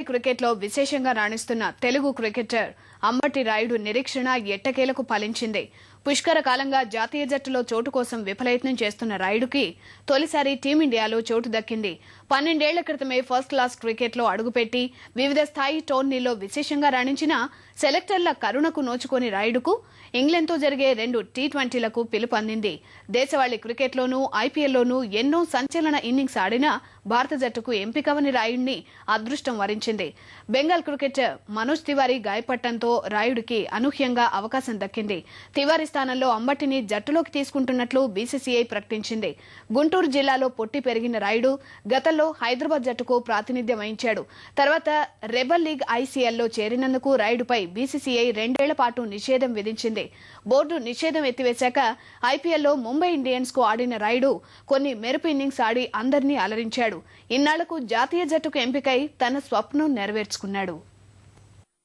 క్రికెట్లో విశేషంగా రాణిస్తున్న తెలుగు క్రికెటర్ అంబటి రాయుడు నిరీక్షణ ఎట్టకేలకు ఫలించింది. పుష్కర కాలంగా జాతీయ జట్టులో చోటు కోసం విఫలయత్నం చేస్తున్న రాయుడుకి తొలిసారి టీమిండియాలో చోటు దక్కింది. 12 ఏళ్ల క్రితమే ఫస్ట్ క్లాస్ క్రికెట్లో అడుగుపెట్టి వివిధ స్థాయి టోర్నీల్లో విశేషంగా రాణించిన సెలెక్టర్ల కరుణకు నోచుకోని రాయుడుకు ఇంగ్లాండ్తో జరిగే 2 టీ20లకు పిలుపు అందింది. దేశవాళీ క్రికెట్లోనూ ఐపీఎల్లోనూ ఎన్నో సంచలన ఇన్నింగ్స్ ఆడినా భారత జట్టుకు ఎంపికవని రాయుడిని అదృష్టం వరించింది. బెంగాల్ క్రికెటర్ మనోజ్ తివారీ గాయపడటంతో రాయుడికి అనూహ్యంగా అవకాశం దక్కింది. తివారీ స్థానంలో అంబటిని జట్టులోకి తీసుకుంటున్నట్లు బీసీసీఐ ప్రకటించింది. గుంటూరు జిల్లాలో పుట్టి పెరిగిన రాయుడు గతంలో హైదరాబాద్ జట్టుకు ప్రాతినిధ్యం వహించాడు. తర్వాత రెబల్ లీగ్ ఐసీఎల్లో చేరినందుకు రాయుడుపై బీసీసీఐ 2 ఏళ్ల పాటు నిషేధం విధించింది. బోర్డు నిషేధం ఎత్తివేశాక ఐపీఎల్లో ముంబై ఇండియన్స్ కు ఆడిన రాయుడు కొన్ని మెరుపు ఇన్నింగ్స్ ఆడి అందరినీ అలరించాడు. ఇన్నాళ్లకు జాతీయ జట్టుకు ఎంపికై తన స్వప్నం నెరవేర్చుకున్నాడు.